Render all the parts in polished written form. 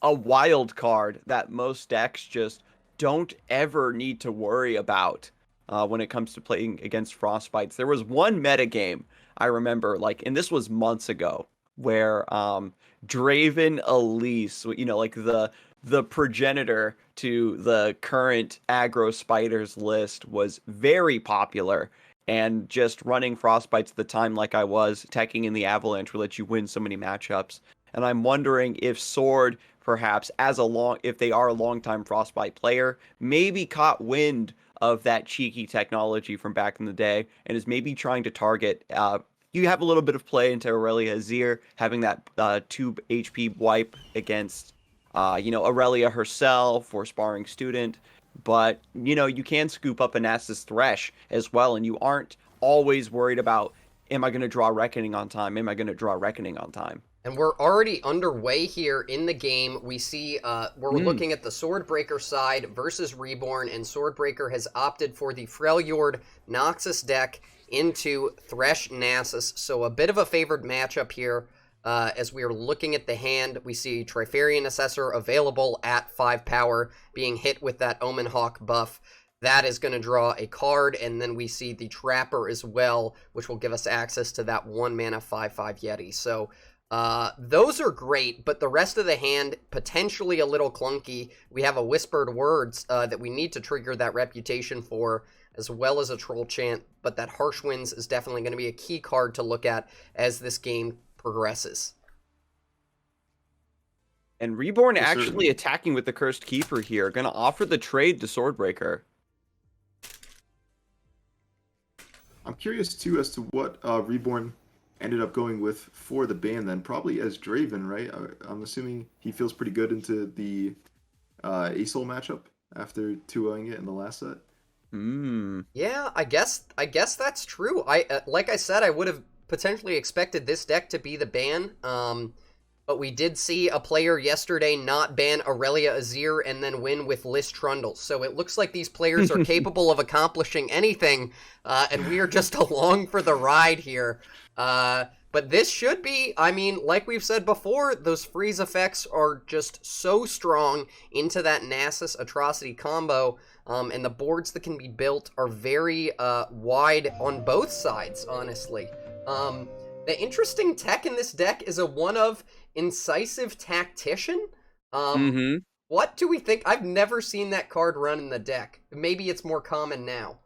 a wild card that most decks just don't ever need to worry about when it comes to playing against Frostbites. There was one meta game I remember, like, and this was months ago, where Draven Elise, like the progenitor to the current aggro spiders list, was very popular. And just running Frostbites at the time, like I was, teching in the Avalanche will let you win so many matchups. And I'm wondering if Sword, perhaps, if they are a longtime Frostbite player, maybe caught wind of that cheeky technology from back in the day and is maybe trying to target. You have a little bit of play into Aurelia Azir, having that 2 HP wipe against, Aurelia herself or Sparring Student. But, you can scoop up a Nasus Thresh as well, and you aren't always worried about, am I going to draw Reckoning on time? Am I going to draw Reckoning on time? And we're already underway here in the game. We see we're looking at the Swordbreaker side versus Reborn, and Swordbreaker has opted for the Freljord Noxus deck into Thresh Nasus. So a bit of a favored matchup here. As we are looking at the hand, we see Trifarian Assessor available at 5 power, being hit with that Omen Hawk buff. That is going to draw a card, and then we see the Trapper as well, which will give us access to that 1 mana 5/5 Yeti. So those are great, but the rest of the hand, potentially a little clunky. We have a Whispered Words that we need to trigger that reputation for, as well as a Troll Chant, but that Harsh Winds is definitely going to be a key card to look at as this game progresses. And Reborn actually attacking with the Cursed Keeper here, going to offer the trade to Swordbreaker. I'm curious, too, as to what Reborn ended up going with for the ban then. Probably as Draven, right? I'm assuming he feels pretty good into the ASOL matchup after 2-0ing it in the last set. Yeah, I guess that's true. Like I said, I would have potentially expected this deck to be the ban. But we did see a player yesterday not ban Aurelia Azir and then win with List Trundle. So it looks like these players are capable of accomplishing anything, and we are just along for the ride here. But this should be, I mean, like we've said before, those freeze effects are just so strong into that Nasus Atrocity combo, and the boards that can be built are very wide on both sides, honestly. The interesting tech in this deck is a one of Incisive Tactician. What do we think? I've never seen that card run in the deck. Maybe it's more common now.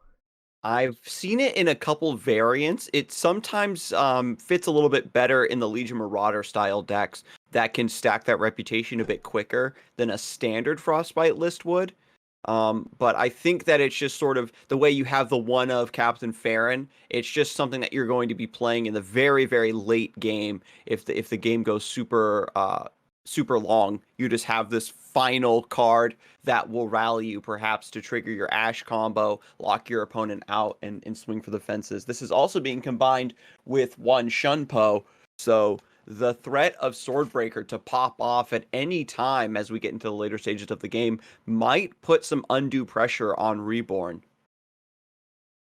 I've seen it in a couple variants. It sometimes fits a little bit better in the Legion Marauder style decks that can stack that reputation a bit quicker than a standard Frostbite list would. But I think that it's just sort of the way you have the one of Captain Farron. It's just something that you're going to be playing in the very, very late game. If the game goes super long, you just have this final card that will rally you perhaps to trigger your Ash combo, lock your opponent out, and swing for the fences. This is also being combined with one Shunpo, so the threat of Swordbreaker to pop off at any time as we get into the later stages of the game might put some undue pressure on Reborn.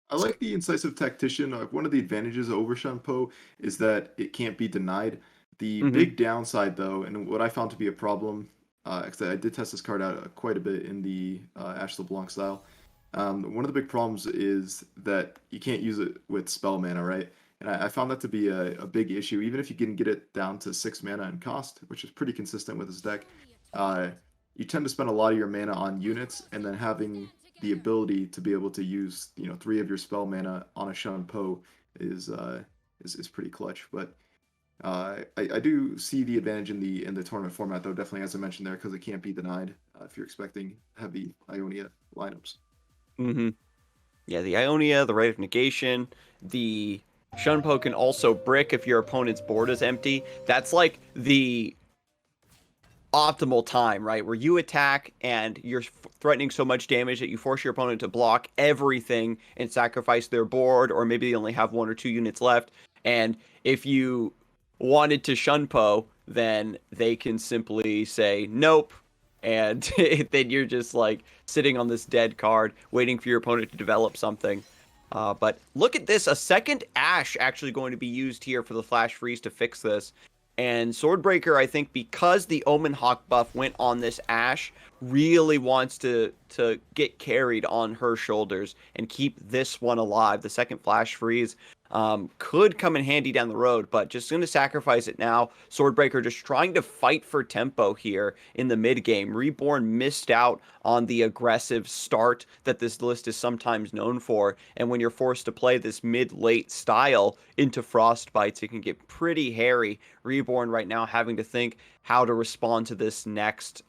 I like the Incisive Tactician. One of the advantages over Shunpo is that it can't be denied. The big downside, though, and what I found to be a problem, because I did test this card out quite a bit in the Ash LeBlanc style, one of the big problems is that you can't use it with spell mana, right? And I found that to be a big issue. Even if you can get it down to 6 mana in cost, which is pretty consistent with this deck, you tend to spend a lot of your mana on units, and then having the ability to be able to use 3 of your spell mana on a Shunpo is pretty clutch. But I do see the advantage in the tournament format, though, definitely, as I mentioned there, because it can't be denied if you're expecting heavy Ionia lineups. Yeah, the Ionia, the Rite of Negation, the Shunpo can also brick if your opponent's board is empty. That's like the optimal time, right? Where you attack and you're threatening so much damage that you force your opponent to block everything and sacrifice their board, or maybe they only have 1 or 2 units left. And if you wanted to Shunpo, then they can simply say nope, and then you're just like sitting on this dead card waiting for your opponent to develop something. But look at this, a second Ash actually going to be used here for the Flash Freeze to fix this. And Swordbreaker, I think, because the Omen Hawk buff went on this Ashe, really wants to get carried on her shoulders and keep this one alive. The second flash freeze could come in handy down the road, but just going to sacrifice it now. Swordbreaker just trying to fight for tempo here in the mid game. Reborn missed out on the aggressive start that this list is sometimes known for, and when you're forced to play this mid-late style into Frostbites, it can get pretty hairy. Reborn right now having to think how to respond to this next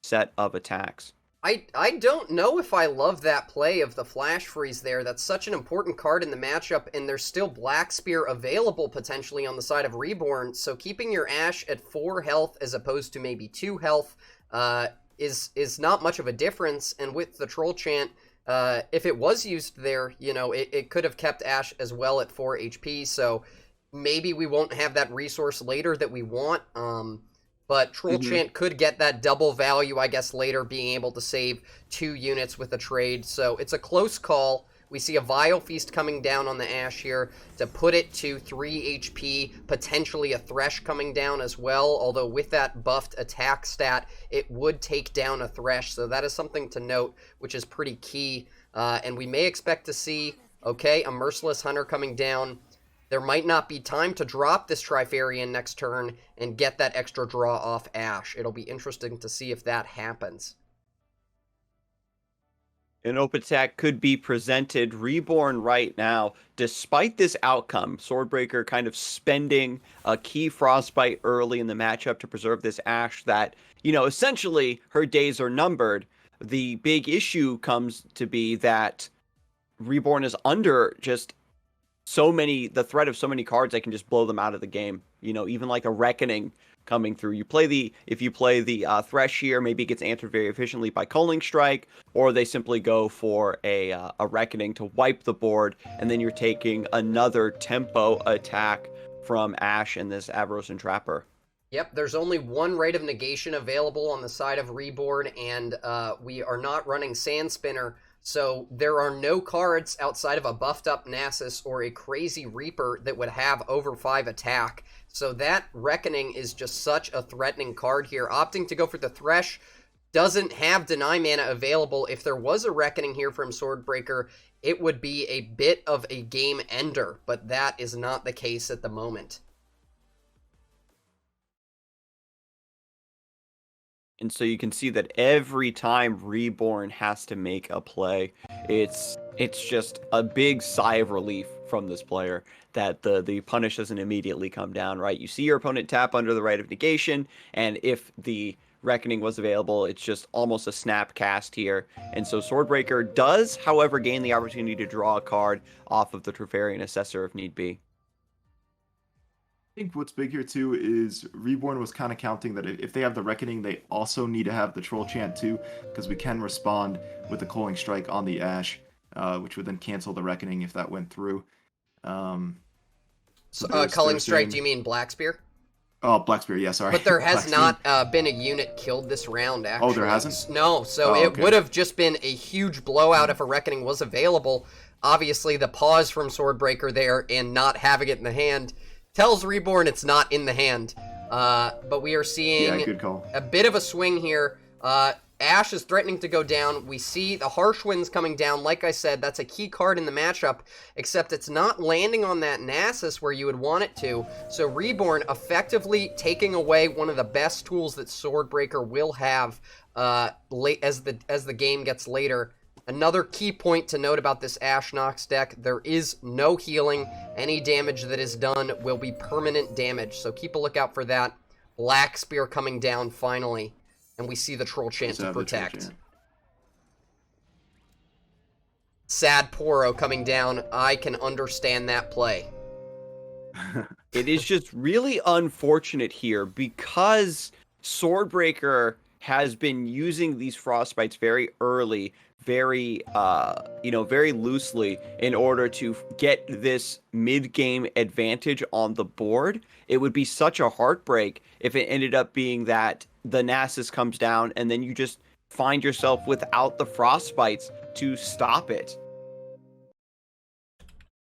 set of attacks. I don't know if I love that play of the flash freeze there. That's such an important card in the matchup, and there's still Black Spear available potentially on the side of Reborn, so keeping your Ashe at 4 health as opposed to maybe 2 health is not much of a difference, and with the Troll Chant, if it was used there, you know, it could have kept Ashe as well at 4 HP, so maybe we won't have that resource later that we want, but Troll Chant could get that double value, I guess, later, being able to save 2 units with a trade. So it's a close call. We see a Vile Feast coming down on the Ashe here to put it to 3 HP, potentially a Thresh coming down as well, although with that buffed attack stat, it would take down a Thresh, so that is something to note, which is pretty key. And we may expect to see, okay, a Merciless Hunter coming down. There might not be time to drop this Trifarian next turn and get that extra draw off Ashe. It'll be interesting to see if that happens. An open attack could be presented. Reborn right now, despite this outcome, Swordbreaker kind of spending a key Frostbite early in the matchup to preserve this Ashe that, you know, essentially her days are numbered. The big issue comes to be that Reborn is under just the threat of so many cards that can just blow them out of the game. You know, even like a Reckoning coming through. If you play the Thresh here, maybe it gets answered very efficiently by Culling Strike, or they simply go for a Reckoning to wipe the board, and then you're taking another tempo attack from Ashe and this Avros and Trapper. Yep, there's only one Rite of Negation available on the side of Reborn, and we are not running Sand Spinner, so there are no cards outside of a buffed up Nasus or a Crazy Reaper that would have over 5 attack. So that Reckoning is just such a threatening card here. Opting to go for the Thresh doesn't have Deny Mana available. If there was a Reckoning here from Swordbreaker, it would be a bit of a game ender, but that is not the case at the moment. And so you can see that every time Reborn has to make a play, it's just a big sigh of relief from this player that the punish doesn't immediately come down, right? You see your opponent tap under the Rite of Negation, and if the Reckoning was available, it's just almost a snap cast here. And so Swordbreaker does, however, gain the opportunity to draw a card off of the Trifarian Assessor if need be. I think what's big here too is Reborn was kind of counting that if they have the Reckoning, they also need to have the Troll Chant too, because we can respond with the Culling Strike on the Ashe, which would then cancel the Reckoning if that went through. Culling Strike, do you mean Black Spear? Oh, Black Spear, yeah, sorry. But there has not been a unit killed this round, actually. Oh, there hasn't? No, so it would have just been a huge blowout if a Reckoning was available. Obviously, the pause from Swordbreaker there and not having it in the hand tells Reborn it's not in the hand. But we are seeing good call. A bit of a swing here. Ashe is threatening to go down. We see the Harsh Winds coming down. Like I said, that's a key card in the matchup, except it's not landing on that Nasus where you would want it to. So Reborn effectively taking away one of the best tools that Swordbreaker will have late as the game gets later. Another key point to note about this Ashe Nox deck, there is no healing. Any damage that is done will be permanent damage, so keep a lookout for that. Black Spear coming down finally, and we see the Troll Chant to protect. Sad Poro coming down. I can understand that play. It is just really unfortunate here because Swordbreaker has been using these Frostbites very early, very loosely in order to get this mid-game advantage on the board. It would be such a heartbreak if it ended up being that the Nasus comes down and then you just find yourself without the Frostbites to stop it.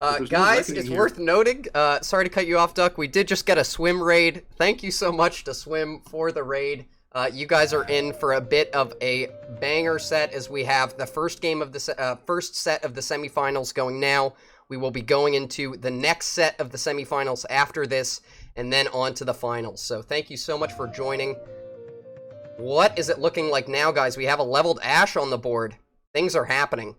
there's no Guys, reckoning it's here. worth noting, sorry to cut you off, Duck, we did just get a swim raid. Thank you so much to Swim for the raid. You guys are in for a bit of a banger set as we have the first game of the first set of the semifinals going now. We will be going into the next set of the semifinals after this, and then on to the finals. So thank you so much for joining. What is it looking like now, guys? We have a leveled Ashe on the board. Things are happening.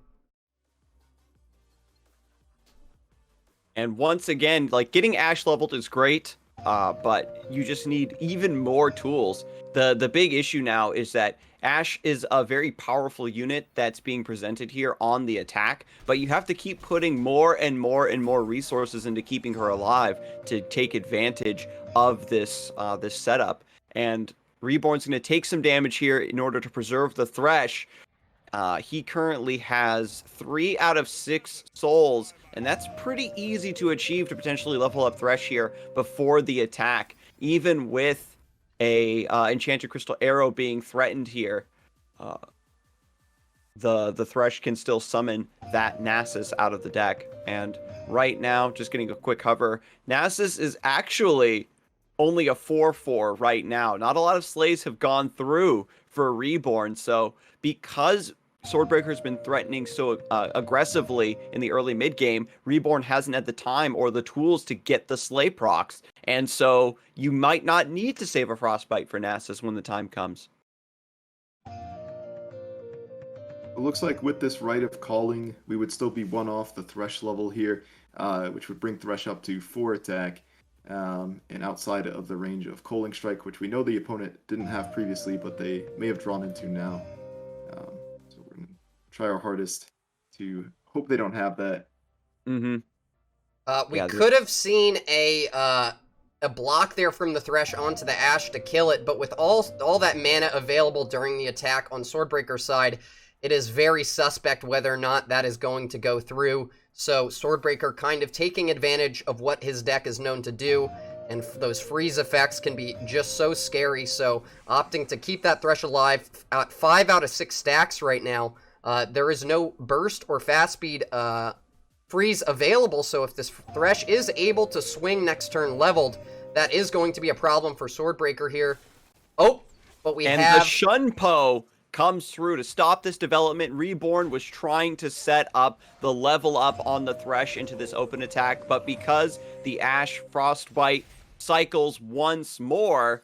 And once again, like, getting Ashe leveled is great, but you just need even more tools. The big issue now is that Ashe is a very powerful unit that's being presented here on the attack, but you have to keep putting more and more and more resources into keeping her alive to take advantage of this this setup. And Reborn's going to take some damage here in order to preserve the Thresh. He currently has 3 out of 6 souls, and that's pretty easy to achieve to potentially level up Thresh here before the attack, even with a Enchanted Crystal Arrow being threatened here. The Thresh can still summon that Nasus out of the deck, and right now, just getting a quick cover, Nasus is actually only a 4/4 right now. Not a lot of slays have gone through for Reborn, so because Swordbreaker's been threatening so aggressively in the early mid game, Reborn hasn't had the time or the tools to get the slay procs, and so you might not need to save a Frostbite for Nasus when the time comes. It looks like with this Rite of Calling, we would still be one off the Thresh level here, which would bring Thresh up to 4 attack, and outside of the range of Coaling Strike, which we know the opponent didn't have previously, but they may have drawn into now. So we're going to try our hardest to hope they don't have that. We could have seen a block there from the Thresh onto the Ashe to kill it, but with all that mana available during the attack on Swordbreaker's side, it is very suspect whether or not that is going to go through. So Swordbreaker kind of taking advantage of what his deck is known to do, and those freeze effects can be just so scary, so opting to keep that Thresh alive at 5 out of 6 stacks right now. There is no burst or fast speed freeze available, so if this Thresh is able to swing next turn leveled, that is going to be a problem for Swordbreaker here. Oh, but we have... And the Shunpo comes through to stop this development. Reborn was trying to set up the level up on the Thresh into this open attack, but because the Ashe Frostbite cycles once more,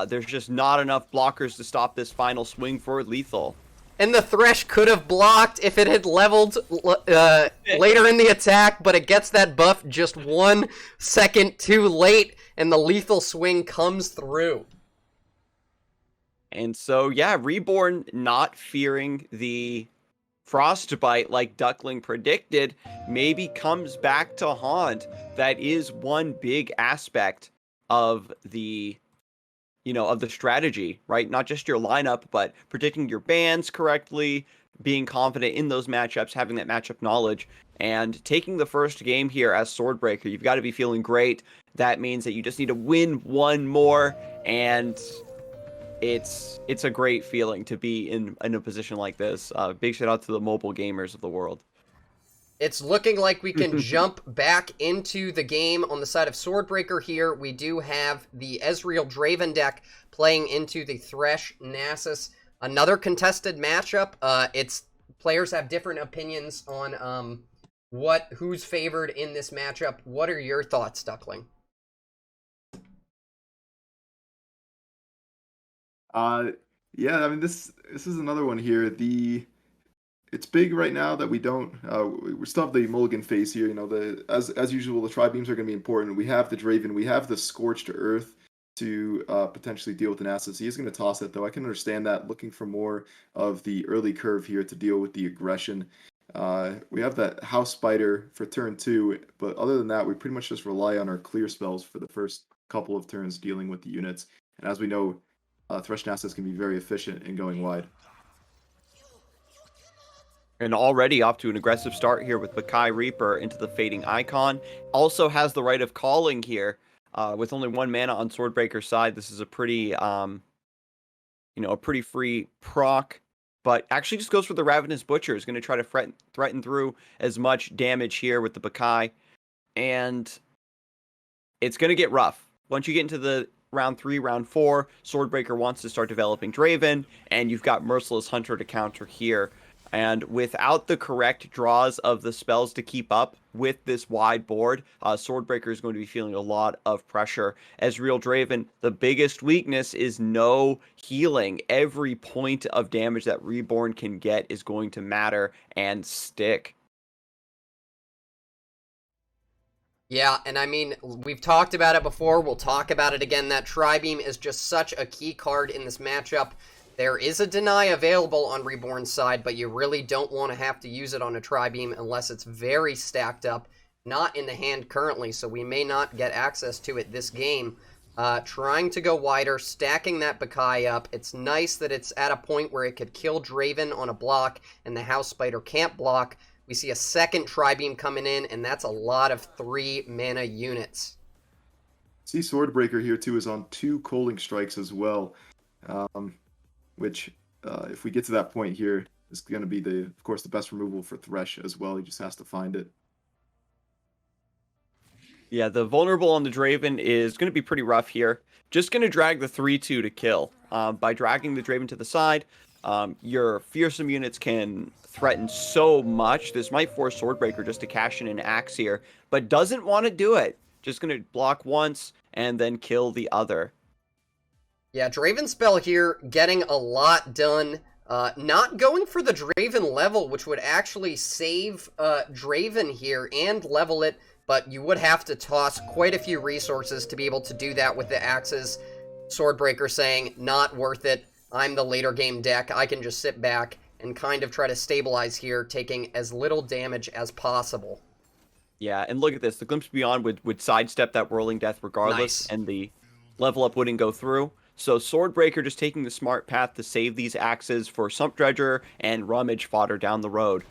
there's just not enough blockers to stop this final swing for lethal. And the Thresh could have blocked if it had leveled later in the attack, but it gets that buff just 1 second too late, and the lethal swing comes through. And so, yeah, Reborn not fearing the Frostbite like Duckling predicted, maybe comes back to haunt. That is one big aspect of the, of the strategy, right? Not just your lineup, but predicting your bans correctly, being confident in those matchups, having that matchup knowledge, and taking the first game here as Swordbreaker. You've got to be feeling great. That means that you just need to win one more, and it's a great feeling to be in a position like this. Big shout out to the mobile gamers of the world. It's looking like we can jump back into the game on the side of Swordbreaker here. We do have the Ezreal Draven deck playing into the Thresh Nasus. Another contested matchup. It's players have different opinions on who's favored in this matchup. What are your thoughts, Duckling? Yeah, I mean this is another one here. It's big right now that we don't we still have the mulligan phase here. As usual, the tri-beams are going to be important. We have the Draven, we have the Scorched Earth to potentially deal with the Nasus. He is going to toss it though. I can understand that, looking for more of the early curve here to deal with the aggression. We have that House Spider for turn 2, but other than that, we pretty much just rely on our clear spells for the first couple of turns dealing with the units. And as we know, Thresh Nasus can be very efficient in going wide. And already off to an aggressive start here with Makai Reaper into the Fading Icon. Also has the Rite of Calling here. With only 1 mana on Swordbreaker's side, this is a pretty, a pretty free proc. but actually just goes for the Ravenous Butcher. Is going to try to threaten through as much damage here with the Bakai. And it's going to get rough. Once you get into the round 3, round 4, Swordbreaker wants to start developing Draven, and you've got Merciless Hunter to counter here. And without the correct draws of the spells to keep up with this wide board, Swordbreaker is going to be feeling a lot of pressure. As Real Draven, the biggest weakness is no healing. Every point of damage that Reborn can get is going to matter and stick. Yeah, and I mean, we've talked about it before, we'll talk about it again. That Tri-Beam is just such a key card in this matchup. There is a deny available on Reborn's side, but you really don't want to have to use it on a Tri-Beam unless it's very stacked up, not in the hand currently, so we may not get access to it this game. Trying to go wider, stacking that Bakai up. It's nice that it's at a point where it could kill Draven on a block, and the House Spider can't block. We see a second Tri-Beam coming in, and that's a lot of 3 mana units. See, Swordbreaker here too is on 2 Coaling Strikes as well, which, if we get to that point here, is going to be, of course, the best removal for Thresh as well. He just has to find it. Yeah, the vulnerable on the Draven is going to be pretty rough here. Just going to drag the 3-2 to kill. By dragging the Draven to the side, your fearsome units can threaten so much. This might force Swordbreaker just to cash in an axe here, but doesn't want to do it. Just going to block once and then kill the other. Yeah, Draven spell here, getting a lot done. Not going for the Draven level, which would actually save Draven here and level it, but you would have to toss quite a few resources to be able to do that with the axes. Swordbreaker saying, not worth it. I'm the later game deck. I can just sit back and kind of try to stabilize here, taking as little damage as possible. Yeah, and look at this. The Glimpse Beyond would sidestep that Whirling Death regardless, and the level up wouldn't go through. So Swordbreaker just taking the smart path to save these axes for Sump Dredger and Rummage fodder down the road.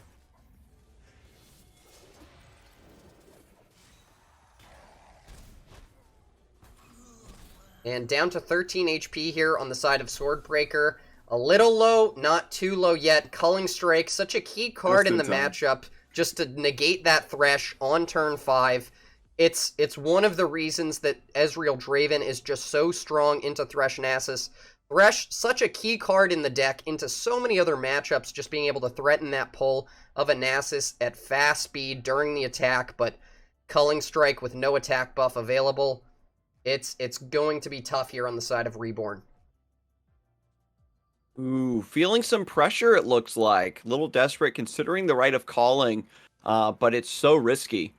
And down to 13 HP here on the side of Swordbreaker. A little low, not too low yet. Culling Strike, such a key card in the matchup, just to negate that Thresh on turn 5. It's one of the reasons that Ezreal Draven is just so strong into Thresh Nasus. Thresh, such a key card in the deck into so many other matchups, just being able to threaten that pull of a Nasus at fast speed during the attack, but Culling Strike with no attack buff available, it's going to be tough here on the side of Reborn. Ooh, feeling some pressure, it looks like. A little desperate considering the right of calling, but it's so risky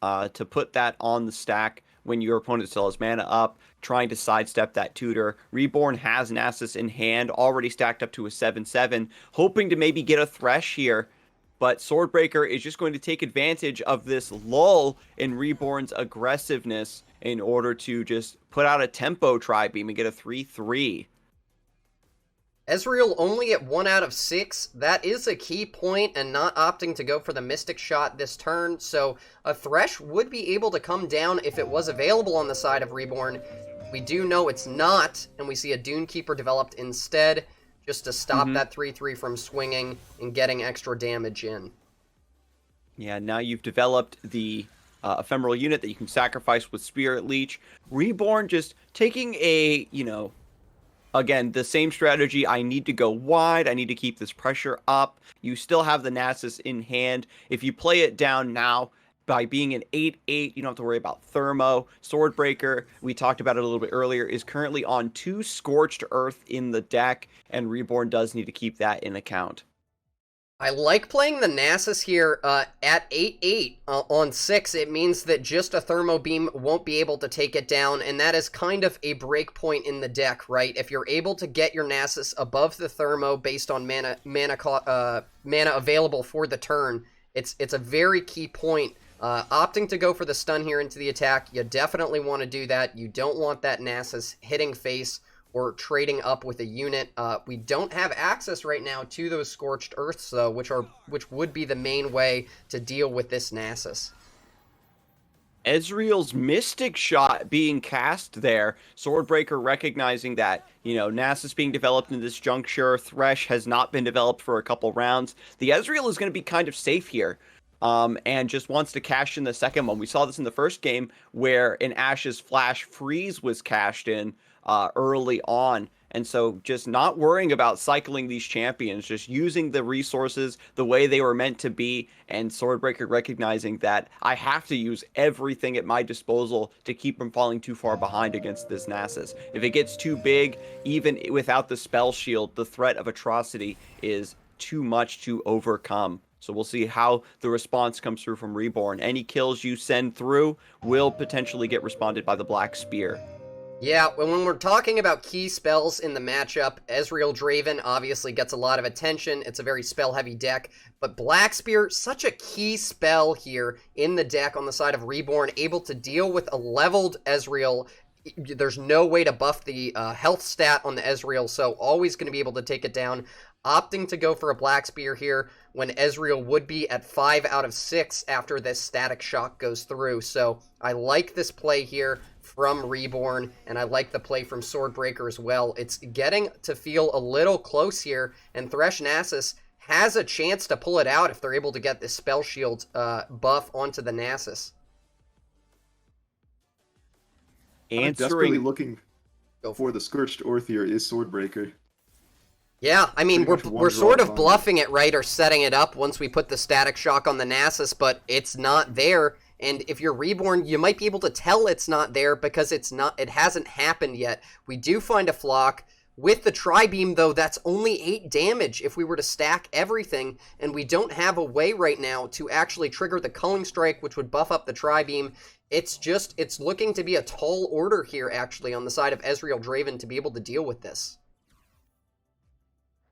to put that on the stack when your opponent still has mana up, trying to sidestep that tutor. Reborn has Nasus in hand, already stacked up to a 7-7, hoping to maybe get a Thresh here, but Swordbreaker is just going to take advantage of this lull in Reborn's aggressiveness in order to just put out a tempo Tri-Beam and get a 3-3. Ezreal only at 1 out of 6. That is a key point, and not opting to go for the Mystic Shot this turn, so a Thresh would be able to come down if it was available on the side of Reborn. We do know it's not, and we see a Dune Keeper developed instead, just to stop that 3-3 from swinging and getting extra damage in. Yeah, now you've developed the ephemeral unit that you can sacrifice with Spirit Leech. Reborn just taking a, again, the same strategy. I need to go wide. I need to keep this pressure up. You still have the Nasus in hand. If you play it down now, by being an 8-8, you don't have to worry about Thermo. Swordbreaker, we talked about it a little bit earlier, is currently on 2 Scorched Earth in the deck, and Reborn does need to keep that in account. I like playing the Nasus here at 8-8 on 6. It means that just a Thermo Beam won't be able to take it down, and that is kind of a break point in the deck, right? If you're able to get your Nasus above the Thermo based on mana available for the turn, it's a very key point. Opting to go for the stun here into the attack, you definitely want to do that. You don't want that Nasus hitting face or trading up with a unit. We don't have access right now to those Scorched Earths, though, which would be the main way to deal with this Nasus. Ezreal's Mystic Shot being cast there. Swordbreaker recognizing that, Nasus being developed in this juncture. Thresh has not been developed for a couple rounds. The Ezreal is going to be kind of safe here. And just wants to cash in the second one. We saw this in the first game where an Ashe's Flash Freeze was cashed in early on. And so just not worrying about cycling these champions, just using the resources the way they were meant to be, and Swordbreaker recognizing that I have to use everything at my disposal to keep from falling too far behind against this Nasus. If it gets too big, even without the spell shield, the threat of atrocity is too much to overcome. So we'll see how the response comes through from Reborn. Any kills you send through will potentially get responded by the Black Spear. Yeah, when we're talking about key spells in the matchup, Ezreal Draven obviously gets a lot of attention. It's a very spell-heavy deck, but Black Spear, such a key spell here in the deck on the side of Reborn, able to deal with a leveled Ezreal. There's no way to buff the health stat on the Ezreal, so always going to be able to take it down. Opting to go for a Black Spear here when Ezreal would be at 5 out of 6 after this Static Shock goes through. So I like this play here from Reborn, and I like the play from Swordbreaker as well. It's getting to feel a little close here, and Thresh Nasus has a chance to pull it out if they're able to get this Spell Shield buff onto the Nasus. I'm desperately looking for the Scorched Earth here is Swordbreaker. Yeah, I mean, we're sort of bluffing it, right, or setting it up once we put the Static Shock on the Nasus, but it's not there. And if you're Reborn, you might be able to tell it's not there because it hasn't happened yet. We do find a Flock. With the Tri-Beam, though, that's only 8 damage if we were to stack everything, and we don't have a way right now to actually trigger the Culling Strike, which would buff up the Tri-Beam. It's looking to be a tall order here, actually, on the side of Ezreal Draven to be able to deal with this.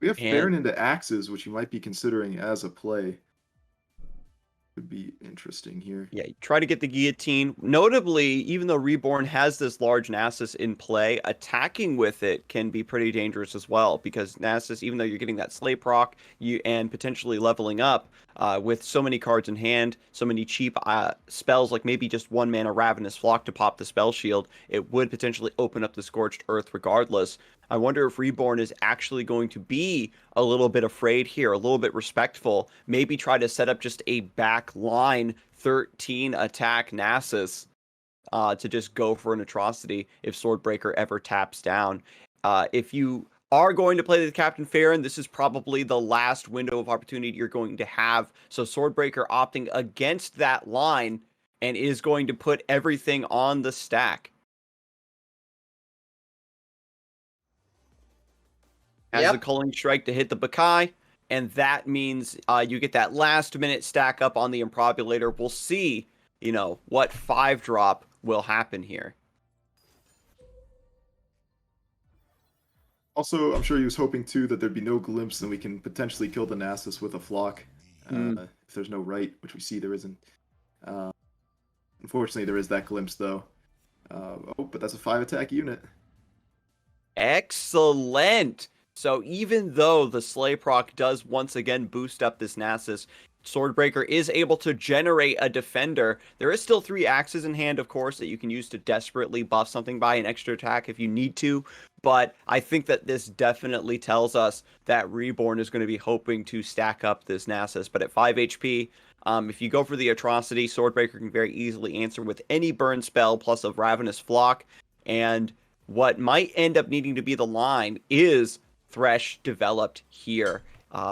We have Baron into Axes, which you might be considering as a play. Could be interesting here. Yeah, try to get the guillotine. Notably, even though Reborn has this large Nasus in play, attacking with it can be pretty dangerous as well, because Nasus, even though you're getting that slay proc and potentially leveling up with so many cards in hand, so many cheap spells, like maybe just 1 mana Ravenous Flock to pop the spell shield, it would potentially open up the Scorched Earth regardless. I wonder if Reborn is actually going to be a little bit afraid here, a little bit respectful, maybe try to set up just a back line 13 attack Nasus to just go for an atrocity if Swordbreaker ever taps down. If you are going to play the Captain Farron, this is probably the last window of opportunity you're going to have. So Swordbreaker opting against that line and is going to put everything on the stack. Has the Culling Strike to hit the Bakai, and that means you get that last minute stack up on the Improbulator. We'll see, what 5-drop will happen here. Also, I'm sure he was hoping too that there'd be no glimpse and we can potentially kill the Nasus with a Flock. If there's no right, which we see there isn't. Unfortunately, there is that glimpse though. But that's a 5-attack unit. Excellent! So even though the Slay proc does once again boost up this Nasus, Swordbreaker is able to generate a defender. There is still 3 axes in hand, of course, that you can use to desperately buff something by an extra attack if you need to. But I think that this definitely tells us that Reborn is going to be hoping to stack up this Nasus. But at 5 HP, if you go for the Atrocity, Swordbreaker can very easily answer with any burn spell plus a Ravenous Flock. And what might end up needing to be the line is Thresh developed here.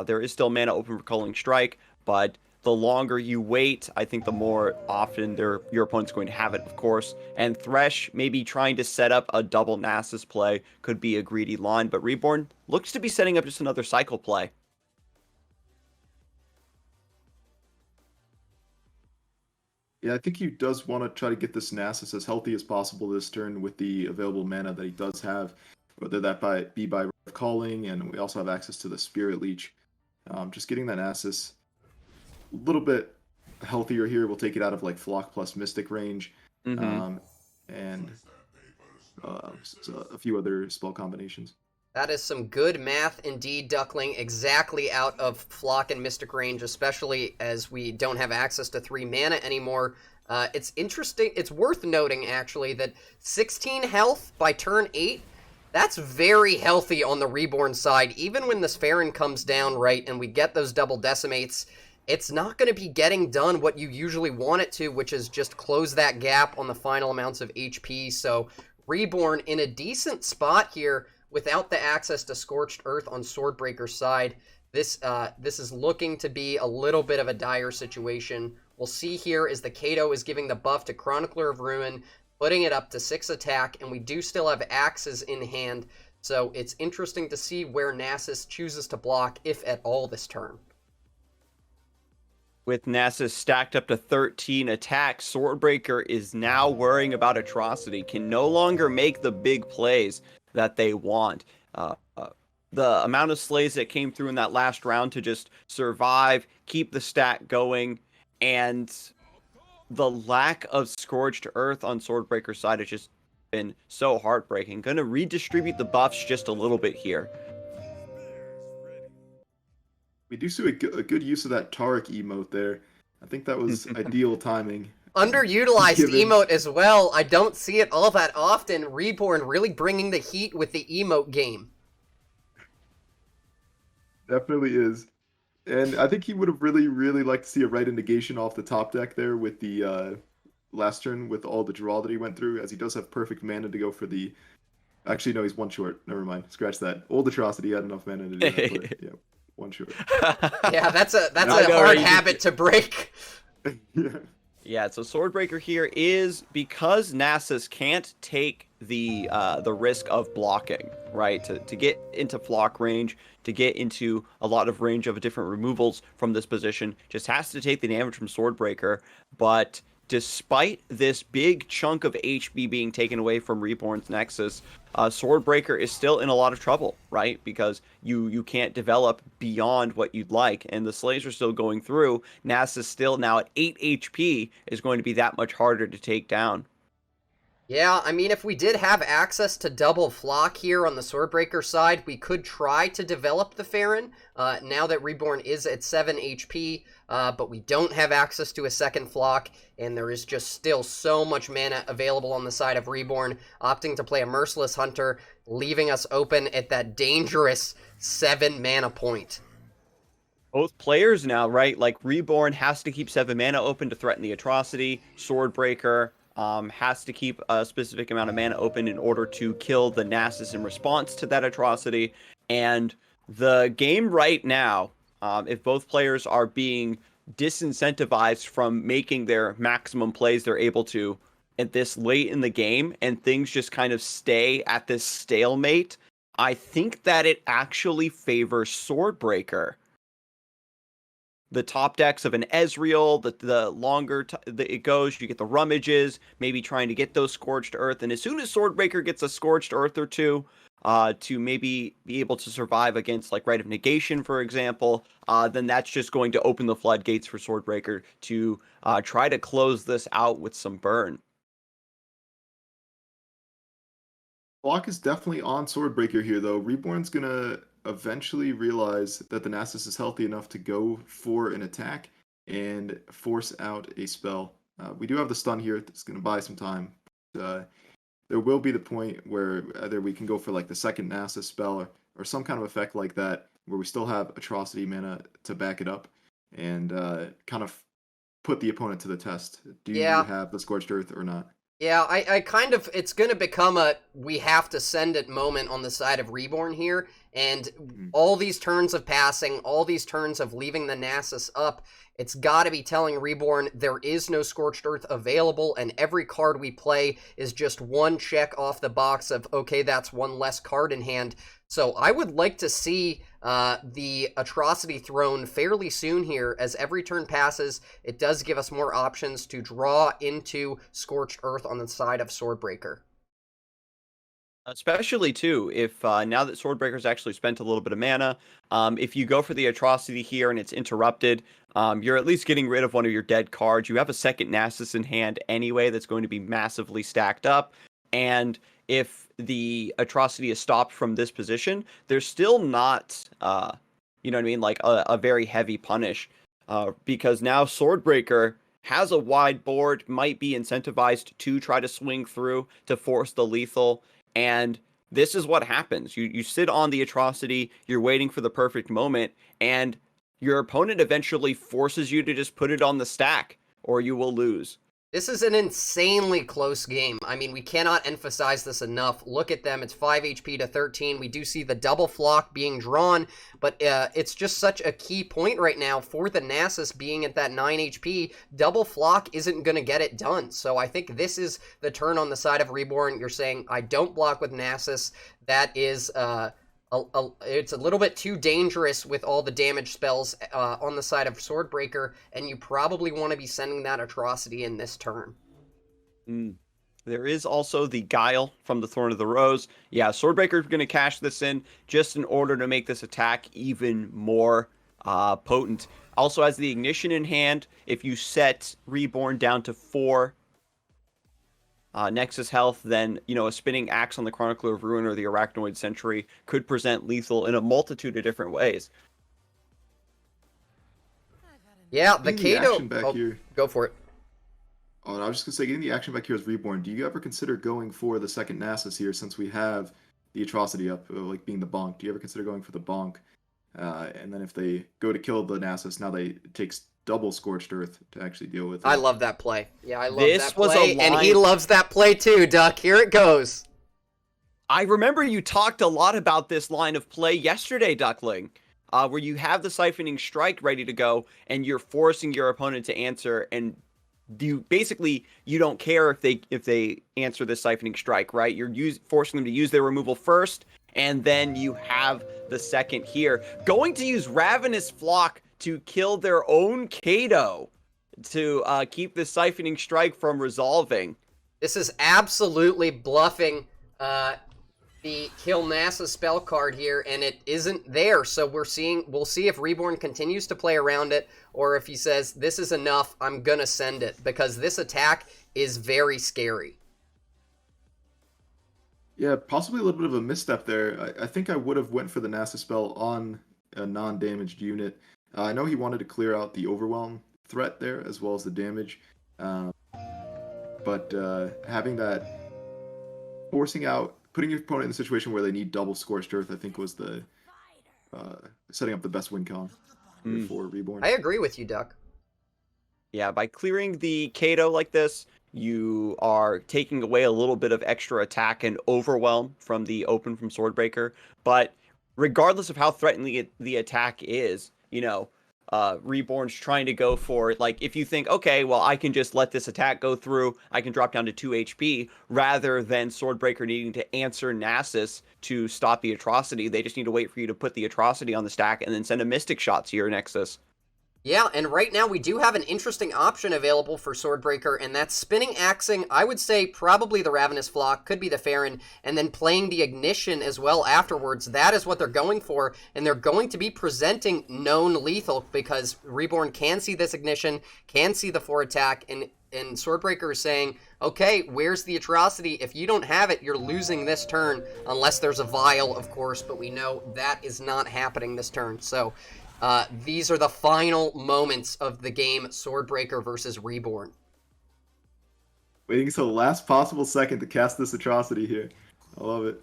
There is still mana open for Culling Strike, but the longer you wait, I think the more often your opponent's going to have it, of course. And Thresh maybe trying to set up a double Nasus play could be a greedy line, but Reborn looks to be setting up just another cycle play. Yeah, I think he does want to try to get this Nasus as healthy as possible this turn with the available mana that he does have, whether that be by Calling, and we also have access to the Spirit Leech. Just getting that Nasus a little bit healthier here will take it out of like Flock plus Mystic range, and a few other spell combinations. That is some good math indeed, Duckling. Exactly out of Flock and Mystic range, especially as we don't have access to 3 mana anymore. It's interesting. It's worth noting, actually, that 16 health by turn 8, that's very healthy on the Reborn side. Even when this Farron comes down, right, and we get those double decimates, it's not going to be getting done what you usually want it to, which is just close that gap on the final amounts of HP. So Reborn in a decent spot here without the access to Scorched Earth on Swordbreaker's side. This is looking to be a little bit of a dire situation. We'll see here is the Kato is giving the buff to Chronicler of Ruin, putting it up to 6 attack, and we do still have axes in hand, so it's interesting to see where Nasus chooses to block, if at all, this turn. With Nasus stacked up to 13 attacks, Swordbreaker is now worrying about Atrocity, can no longer make the big plays that they want. The amount of slays that came through in that last round to just survive, keep the stack going, and the lack of Scorched Earth on Swordbreaker's side has just been so heartbreaking. Gonna redistribute the buffs just a little bit here. We do see a good use of that Taric emote there. I think that was ideal timing. Underutilized emote as well. I don't see it all that often. Reborn really bringing the heat with the emote game. Definitely is. And I think he would have really liked to see a right negation off the top deck there with the last turn with all the draw that he went through, as he does have perfect mana to go for the... Actually, no, he's one short. Never mind. Scratch that. Old Atrocity had enough mana to do that, but yeah, one short. Yeah, that's a hard habit to break. Yeah. Yeah, so Swordbreaker here is, because Nasus can't take the risk of blocking, right? To get into flock range, to get into a lot of range of different removals from this position, just has to take the damage from Swordbreaker. But despite this big chunk of HP being taken away from Reborn's Nexus, Swordbreaker is still in a lot of trouble, right? Because you can't develop beyond what you'd like, and the slays are still going through. Nasus still now at 8 HP is going to be that much harder to take down. Yeah, I mean, if we did have access to double flock here on the Swordbreaker side, we could try to develop the Farron, now that Reborn is at 7 HP, but we don't have access to a second flock, and there is just still so much mana available on the side of Reborn, opting to play a Merciless Hunter, leaving us open at that dangerous 7 mana point. Both players now, right? Like, Reborn has to keep 7 mana open to threaten the Atrocity. Swordbreaker has to keep a specific amount of mana open in order to kill the Nasus in response to that Atrocity. And the game right now, if both players are being disincentivized from making their maximum plays they're able to at this late in the game, and things just kind of stay at this stalemate, I think that it actually favors Swordbreaker. The top decks of an Ezreal, the longer it goes, you get the rummages, maybe trying to get those Scorched Earth, and as soon as Swordbreaker gets a Scorched Earth or two, to maybe be able to survive against, like, Rite of Negation, for example, then that's just going to open the floodgates for Swordbreaker to try to close this out with some burn. Block is definitely on Swordbreaker here, though. Reborn's gonna eventually realize that the Nasus is healthy enough to go for an attack and force out a spell. We do have the stun here. It's going to buy some time. There will be the point where either we can go for like the second Nasus spell or some kind of effect like that, where we still have Atrocity mana to back it up and kind of put the opponent to the test. Do you have the Scorched Earth or not? Yeah, I kind of, it's going to become a we have to send it moment on the side of Reborn here, and all these turns of passing, all these turns of leaving the Nasus up, it's got to be telling Reborn there is no Scorched Earth available, and every card we play is just one check off the box of, okay, that's one less card in hand. So I would like to see the Atrocity thrown fairly soon here. As every turn passes, it does give us more options to draw into Scorched Earth on the side of Swordbreaker. Especially, too, if now that Swordbreaker's actually spent a little bit of mana, if you go for the Atrocity here and it's interrupted, you're at least getting rid of one of your dead cards. You have a second Nasus in hand anyway that's going to be massively stacked up, and if the Atrocity is stopped from this position, there's still not, you know what I mean, like a very heavy punish, because now Swordbreaker has a wide board, might be incentivized to try to swing through to force the lethal, and this is what happens. You sit on the atrocity, you're waiting for the perfect moment, and your opponent eventually forces you to just put it on the stack, or you will lose. This is an insanely close game. I mean, we cannot emphasize this enough. Look at them. It's 5 HP to 13. We do see the double flock being drawn, but it's just such a key point right now for the Nasus being at that 9 HP. Double flock isn't going to get it done. So I think this is the turn on the side of Reborn. You're saying, I don't block with Nasus. That is... it's a little bit too dangerous with all the damage spells on the side of Swordbreaker, and you probably want to be sending that atrocity in this turn. There is also the Guile from the Thorn of the Rose. Yeah, Swordbreaker is going to cash this in just in order to make this attack even more potent. Also has the Ignition in hand. If you set Reborn down to 4 Nexus health, then, a spinning axe on the Chronicler of Ruin or the Arachnoid Sentry could present lethal in a multitude of different ways. Yeah, the Kato... Go for it. Oh, and I was just going to say, getting the action back here as Reborn, do you ever consider going for the second Nasus here, since we have the atrocity up, like being the bonk? Do you ever consider going for the bonk? And then if they go to kill the Nasus, now it takes double Scorched Earth to actually deal with it. I love that play. Yeah, I love this that play, and he loves that play too, Duck. Here it goes. I remember you talked a lot about this line of play yesterday, Duckling, where you have the Siphoning Strike ready to go, and you're forcing your opponent to answer, and you don't care if they answer the Siphoning Strike, right? You're forcing them to use their removal first, and then you have the second here. Going to use Ravenous Flock to kill their own Kato to keep the Siphoning Strike from resolving. This is absolutely bluffing the Kill Nasus spell card here, and it isn't there. So we'll see if Reborn continues to play around it, or if he says, this is enough, I'm gonna send it, because this attack is very scary. Yeah, possibly a little bit of a misstep there. I think I would have went for the Nasus spell on a non-damaged unit. I know he wanted to clear out the overwhelm threat there, as well as the damage. But having that, forcing out, putting your opponent in a situation where they need double Scorched Earth, I think was the setting up the best win con for Reborn. I agree with you, Duck. Yeah, by clearing the Kato like this, you are taking away a little bit of extra attack and overwhelm from the open from Swordbreaker. But regardless of how threatening the attack is, Reborn's trying to go for, if you think, okay, well, I can just let this attack go through, I can drop down to 2 HP, rather than Swordbreaker needing to answer Nasus to stop the atrocity, they just need to wait for you to put the atrocity on the stack and then send a Mystic Shot to your Nexus. Yeah, and right now we do have an interesting option available for Swordbreaker, and that's spinning axing. I would say probably the Ravenous Flock, could be the Farron, and then playing the Ignition as well afterwards. That is what they're going for, and they're going to be presenting known lethal, because Reborn can see this Ignition, can see the 4 attack, and Swordbreaker is saying, okay, where's the atrocity? If you don't have it, you're losing this turn, unless there's a Vial, of course, but we know that is not happening this turn, so... these are the final moments of the game, Swordbreaker versus Reborn. Waiting until the last possible second to cast this atrocity here. I love it.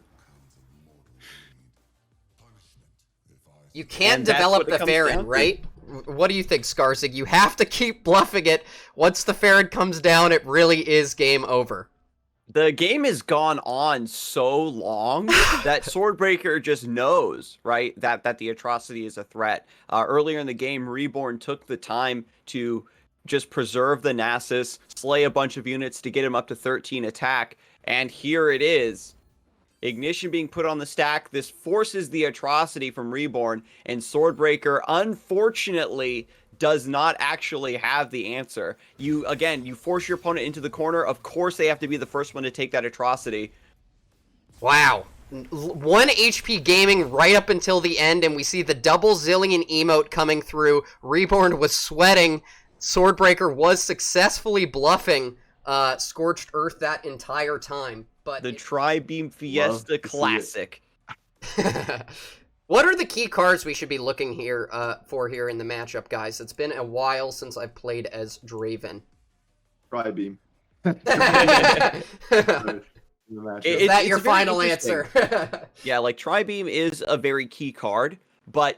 You can't develop the Farron, right? What do you think, Scarzig? You have to keep bluffing it. Once the Farron comes down, it really is game over. The game has gone on so long that Swordbreaker just knows, right, that the atrocity is a threat. Earlier in the game, Reborn took the time to just preserve the Nasus, slay a bunch of units to get him up to 13 attack, and here it is. Ignition being put on the stack. This forces the atrocity from Reborn, and Swordbreaker, unfortunately, does not actually have the answer. You force your opponent into the corner. Of course, they have to be the first one to take that atrocity. Wow. 1 HP gaming right up until the end, and we see the double Zillion emote coming through. Reborn was sweating. Swordbreaker was successfully bluffing Scorched Earth that entire time. But the Tri-Beam Fiesta Classic. What are the key cards we should be looking for here in the matchup, guys? It's been a while since I've played as Draven. Tri-beam. Is that your final answer? Yeah, like Tri-beam is a very key card, but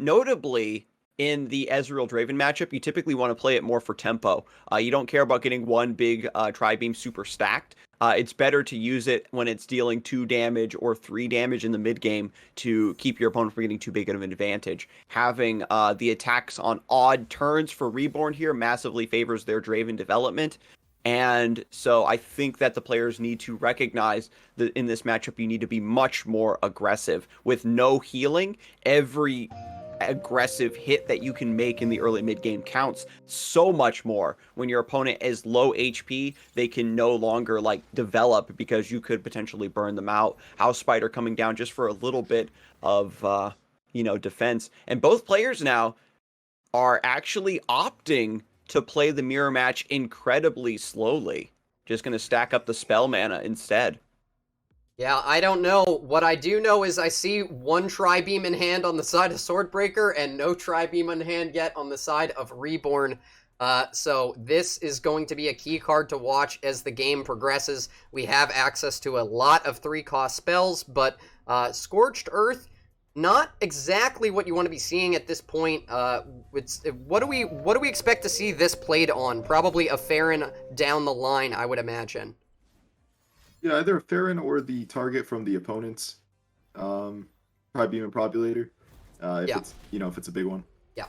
notably in the Ezreal Draven matchup, you typically want to play it more for tempo. You don't care about getting one big Tri-beam super stacked. It's better to use it when it's dealing 2 damage or 3 damage in the mid game to keep your opponent from getting too big of an advantage. Having the attacks on odd turns for Reborn here massively favors their Draven development. And so I think that the players need to recognize that in this matchup, you need to be much more aggressive. With no healing, every aggressive hit that you can make in the early mid game counts so much more. When your opponent is low HP, they can no longer like develop because you could potentially burn them out. House Spider coming down just for a little bit of defense. And both players now are actually opting to play the mirror match incredibly slowly. Just going to stack up the spell mana instead. Yeah, I don't know. What I do know is I see 1 Tri-beam in hand on the side of Swordbreaker and no Tri-beam in hand yet on the side of Reborn. So this is going to be a key card to watch as the game progresses. We have access to a lot of 3-cost spells, but Scorched Earth, not exactly what you want to be seeing at this point. What do we expect to see this played on? Probably a Farron down the line, I would imagine. Yeah, either a Farron or the target from the opponent's Tri-beam and Probulator. If it's a big one. Yeah.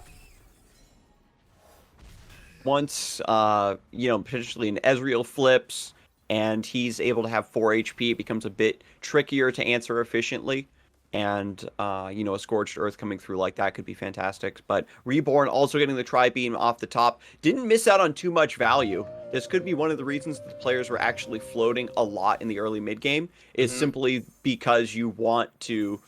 Once potentially an Ezreal flips and he's able to have 4 HP, it becomes a bit trickier to answer efficiently. And, a Scorched Earth coming through like that could be fantastic. But Reborn also getting the Tri-beam off the top. Didn't miss out on too much value. This could be one of the reasons that the players were actually floating a lot in the early mid-game, is simply because you want to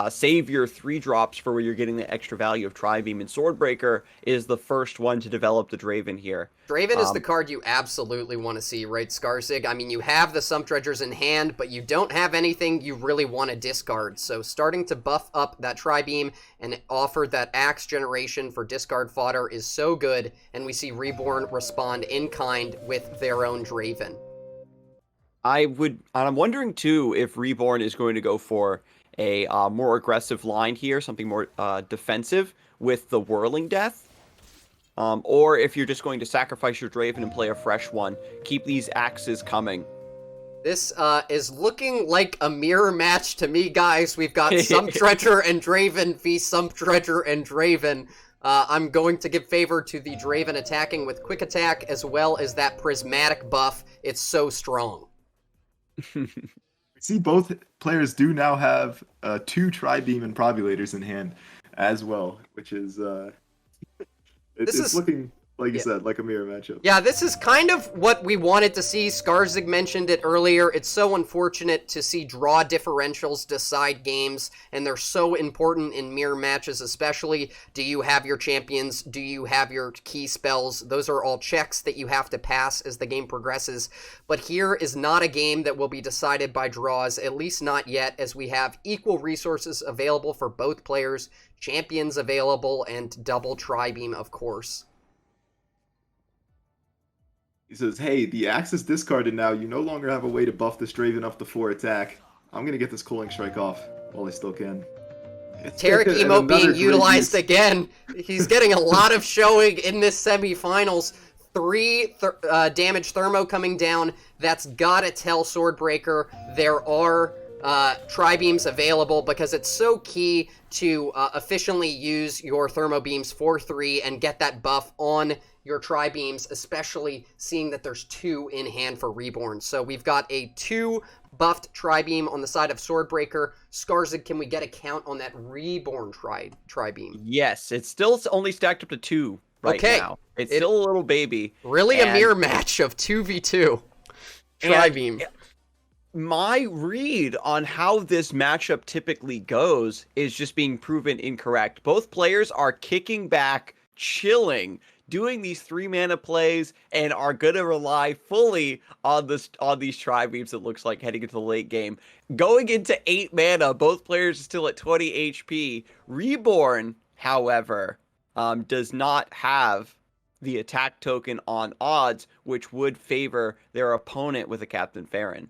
save your 3 drops for where you're getting the extra value of Tri-beam. And Swordbreaker is the first one to develop the Draven here. Draven is the card you absolutely want to see, right, Scarzig? I mean, you have the Sump Dredgers in hand, but you don't have anything you really want to discard. So starting to buff up that Tri-beam and offer that Axe generation for discard fodder is so good, and we see Reborn respond in kind with their own Draven. I'm wondering, too, if Reborn is going to go for a more aggressive line here, something more defensive with the Whirling Death. Or if you're just going to sacrifice your Draven and play a fresh one, keep these axes coming. This is looking like a mirror match to me, guys. We've got Sump Dredger and Draven v Sump Dredger and Draven. I'm going to give favor to the Draven attacking with Quick Attack, as well as that Prismatic buff. It's so strong. See, both players do now have 2 Tri-beam and Probulators in hand as well, which is it's looking, like you said, like a mirror matchup. Yeah, this is kind of what we wanted to see. Scarzig mentioned it earlier. It's so unfortunate to see draw differentials decide games, and they're so important in mirror matches especially. Do you have your champions? Do you have your key spells? Those are all checks that you have to pass as the game progresses. But here is not a game that will be decided by draws, at least not yet, as we have equal resources available for both players, champions available, and double Tri-beam, of course. He says, hey, the axe is discarded now. You no longer have a way to buff this Draven up to 4 attack. I'm going to get this Cooling Strike off while I still can. Taric emote being utilized again. He's getting a lot of showing in this semifinals. 3 damage thermo coming down. That's gotta tell Swordbreaker there are Tri-beams available, because it's so key to efficiently use your thermo beams for 3 and get that buff on your Tri-beams, especially seeing that there's 2 in hand for Reborn. So we've got a 2 buffed Tri-beam on the side of Swordbreaker. Scarzig, can we get a count on that Reborn Tri-beam? Yes, it's still only stacked up to 2 right now. It's still a little baby. Really a mirror match of 2v2 Tri-beam. My read on how this matchup typically goes is just being proven incorrect. Both players are kicking back, chilling, doing these 3-mana plays and are going to rely fully on these Tri-Beams, it looks like, heading into the late game. Going into 8 mana, both players are still at 20 HP. Reborn, however, does not have the attack token on odds, which would favor their opponent with a Captain Farron.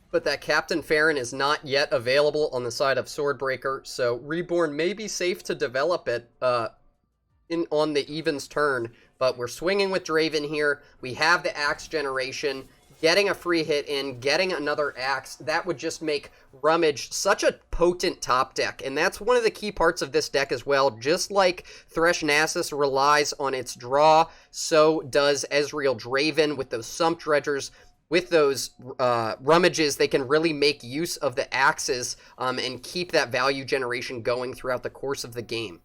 But that Captain Farron is not yet available on the side of Swordbreaker, so Reborn may be safe to develop it on the Even's turn. But we're swinging with Draven here. We have the Axe generation. Getting a free hit in, getting another Axe, that would just make Rummage such a potent top deck. And that's one of the key parts of this deck as well. Just like Thresh Nasus relies on its draw, so does Ezreal Draven with those Sump Dredgers. With those Rummages, they can really make use of the Axes and keep that value generation going throughout the course of the game.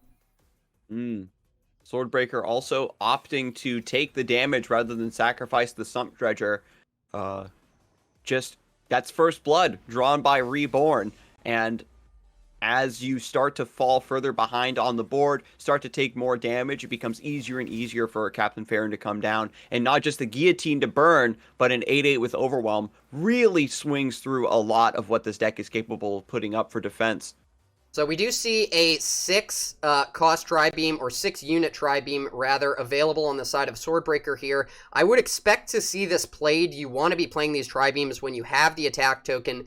Swordbreaker also opting to take the damage rather than sacrifice the Sump Dredger. That's first blood drawn by Reborn. And as you start to fall further behind on the board, start to take more damage, it becomes easier and easier for Captain Farron to come down. And not just the guillotine to burn, but an 8/8 with Overwhelm really swings through a lot of what this deck is capable of putting up for defense. So we do see a 6 cost Tri-Beam, or 6 unit Tri-Beam, rather, available on the side of Swordbreaker here. I would expect to see this played. You want to be playing these Tri-Beams when you have the attack token.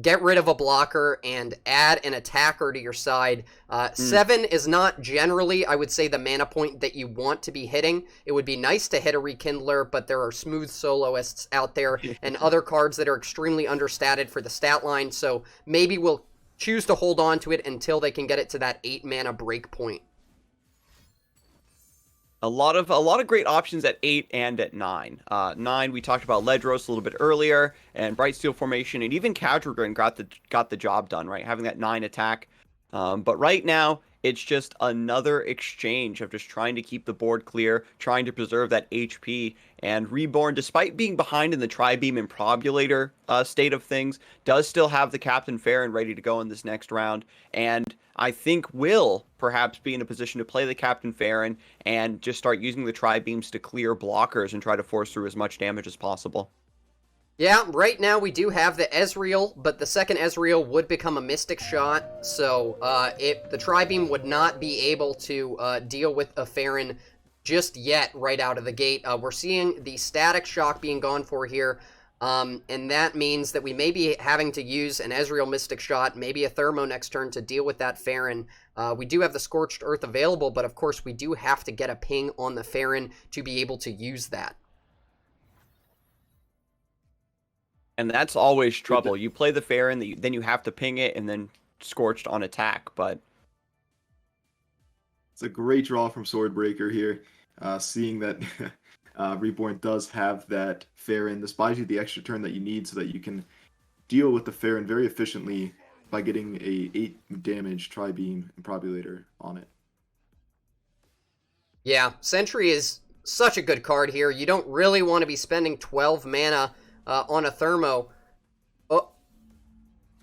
Get rid of a blocker and add an attacker to your side. 7 is not generally, I would say, the mana point that you want to be hitting. It would be nice to hit a Rekindler, but there are smooth soloists out there and other cards that are extremely understated for the stat line, so maybe we'll choose to hold on to it until they can get it to that 8 mana break point. A lot of great options at 8 and at 9. 9, we talked about Ledros a little bit earlier, and Brightsteel Formation, and even Kadrigan got the job done, right? Having that 9 attack. But right now, it's just another exchange of just trying to keep the board clear, trying to preserve that HP. And Reborn, despite being behind in the Tri-Beam and Probulator state of things, does still have the Captain Farron ready to go in this next round. And I think will perhaps be in a position to play the Captain Farron and just start using the Tri-Beams to clear blockers and try to force through as much damage as possible. Yeah, right now we do have the Ezreal, but the second Ezreal would become a Mystic Shot, so the Tri-Beam would not be able to deal with a Farron just yet right out of the gate. We're seeing the Static Shock being gone for here, and that means that we may be having to use an Ezreal Mystic Shot, maybe a Thermo next turn to deal with that Farron. We do have the Scorched Earth available, but of course we do have to get a ping on the Farron to be able to use that. And that's always trouble. You play the Farron, then you have to ping it, and then Scorched on attack, but... It's a great draw from Swordbreaker here, seeing that Reborn does have that Farron. This buys you the extra turn that you need so that you can deal with the Farron very efficiently by getting a 8 damage Tri-Beam and Probulator on it. Yeah, Sentry is such a good card here. You don't really want to be spending 12 mana on a Thermo.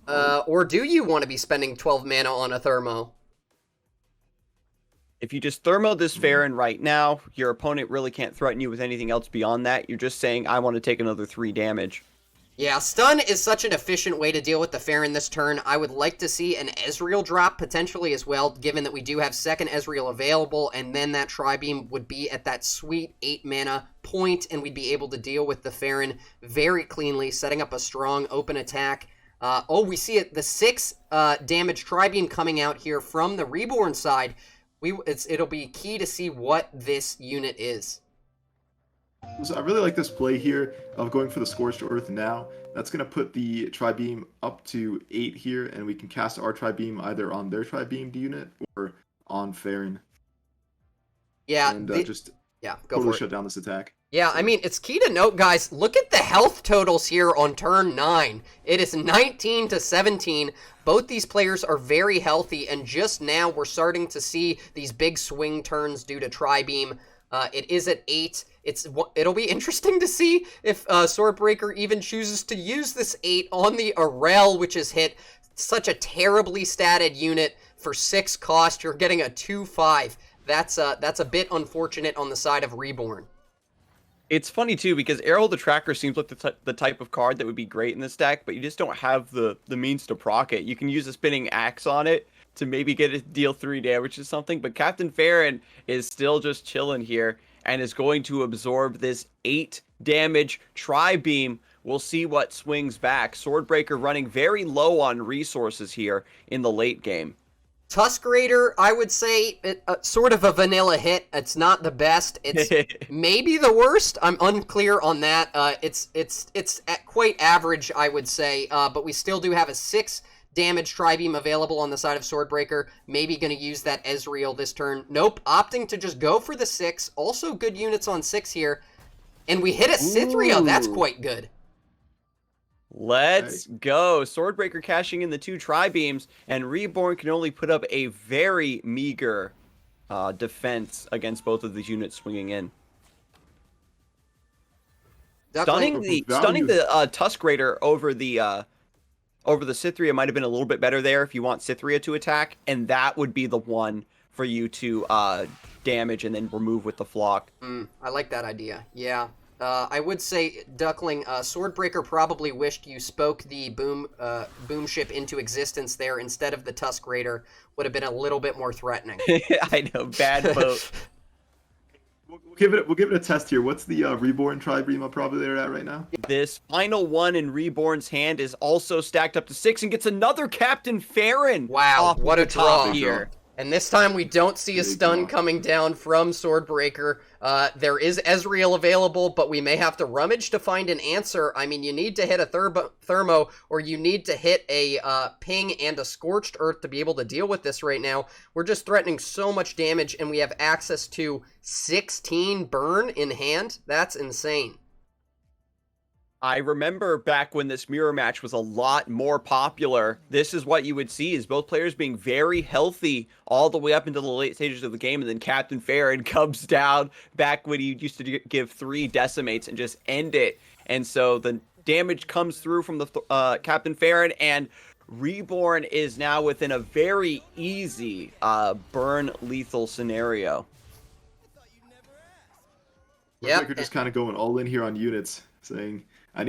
Or do you want to be spending 12 mana on a Thermo? If you just Thermo this Farron right now, your opponent really can't threaten you with anything else beyond that. You're just saying, I want to take another 3 damage. Yeah, stun is such an efficient way to deal with the Farron this turn. I would like to see an Ezreal drop potentially as well, given that we do have second Ezreal available, and then that Tri-Beam would be at that sweet 8 mana point, and we'd be able to deal with the Farron very cleanly, setting up a strong open attack. We see it, the 6 damage Tri-Beam coming out here from the Reborn side. It'll be key to see what this unit is. So I really like this play here of going for the Scorched Earth now. That's going to put the Tri-Beam up to 8 here, and we can cast our Tri-Beam either on their Tri-Beamed unit or on Farron. Yeah, and go totally for it. shut down this attack. Yeah, I mean, it's key to note, guys, look at the health totals here on turn 9. It is 19 to 17. Both these players are very healthy, and just now we're starting to see these big swing turns due to Tri-Beam. It is at 8. It'll be interesting to see if Swordbreaker even chooses to use this 8 on the Arel, which has hit such a terribly statted unit for 6 cost, you're getting a 2/5. That's a bit unfortunate on the side of Reborn. It's funny too because Arrow the Tracker seems like the type of card that would be great in this deck, but you just don't have the means to proc it. You can use a spinning axe on it to maybe get it deal 3 damage or something, but Captain Farron is still just chilling here and is going to absorb this 8 damage Tri-Beam. We'll see what swings back. Swordbreaker running very low on resources here in the late game. Tusk Raider, I would say, sort of a vanilla hit. It's not the best. It's maybe the worst. I'm unclear on that. It's quite average, I would say. But we still do have a 6 damage Tri-Beam available on the side of Swordbreaker. Maybe going to use that Ezreal this turn. Nope, opting to just go for the 6. Also good units on 6 here. And we hit a Cytherea. That's quite good. Let's go. Swordbreaker cashing in the 2 Tri-Beams, and Reborn can only put up a very meager defense against both of these units swinging in. Stunning the Tusk Raider over the Cytherea might have been a little bit better there if you want Cytherea to attack, and that would be the one for you to damage and then remove with the flock. I like that idea. Yeah. I would say, Duckling, Swordbreaker probably wished you spoke the boom ship into existence there instead of the Tusk Raider. Would have been a little bit more threatening. I know, bad boat. We'll give it a test here. What's the Reborn Tri-Beam probably there at right now? This final one in Reborn's hand is also stacked up to 6 and gets another Captain Farron. Wow, what a draw here. And this time we don't see a stun coming down from Swordbreaker. There is Ezreal available, but we may have to rummage to find an answer. I mean, you need to hit a Thermo, or you need to hit a Ping and a Scorched Earth to be able to deal with this right now. We're just threatening so much damage, and we have access to 16 burn in hand. That's insane. I remember back when this mirror match was a lot more popular, this is what you would see, is both players being very healthy all the way up into the late stages of the game, and then Captain Farron comes down back when he used to give 3 decimates and just end it. And so the damage comes through from the Captain Farron, and Reborn is now within a very easy burn lethal scenario. Yeah, you're just kind of going all in here on units, saying, I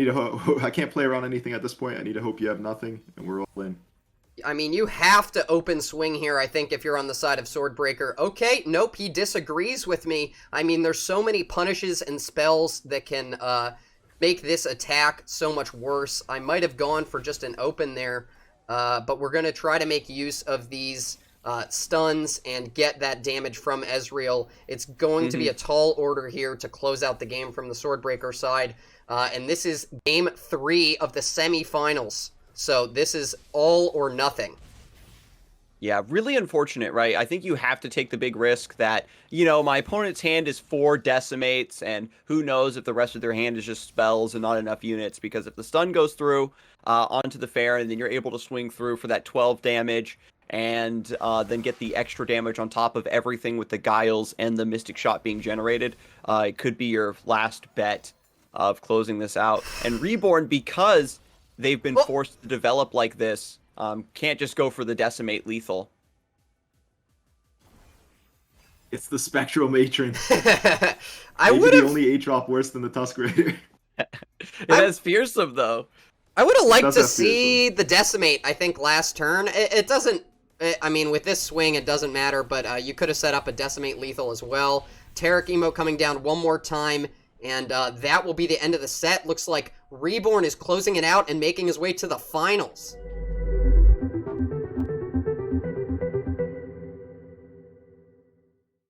can't play around anything at this point. I need to hope you have nothing, and we're all in. I mean, you have to open swing here, I think, if you're on the side of Swordbreaker. Okay, nope, he disagrees with me. I mean, there's so many punishes and spells that can make this attack so much worse. I might have gone for just an open there, but we're going to try to make use of these stuns and get that damage from Ezreal. It's going to be a tall order here to close out the game from the Swordbreaker side. And this is game 3 of the semifinals. So this is all or nothing. Yeah, really unfortunate, right? I think you have to take the big risk that, you know, my opponent's hand is 4 decimates, and who knows if the rest of their hand is just spells and not enough units, because if the stun goes through onto the Farron, then you're able to swing through for that 12 damage, and then get the extra damage on top of everything with the Guiles and the Mystic Shot being generated. It could be your last bet of closing this out. And Reborn, because they've been forced to develop like this, can't just go for the decimate lethal. It's the Spectral Matron. I would have the only 8-drop worse than the Tusk Raider. It has fearsome though. I would have liked to see the decimate, I think, last turn. It doesn't, I mean, with this swing, it doesn't matter, but you could have set up a decimate lethal as well. Taric Emo coming down one more time, and that will be the end of the set. Looks like Reborn is closing it out and making his way to the finals.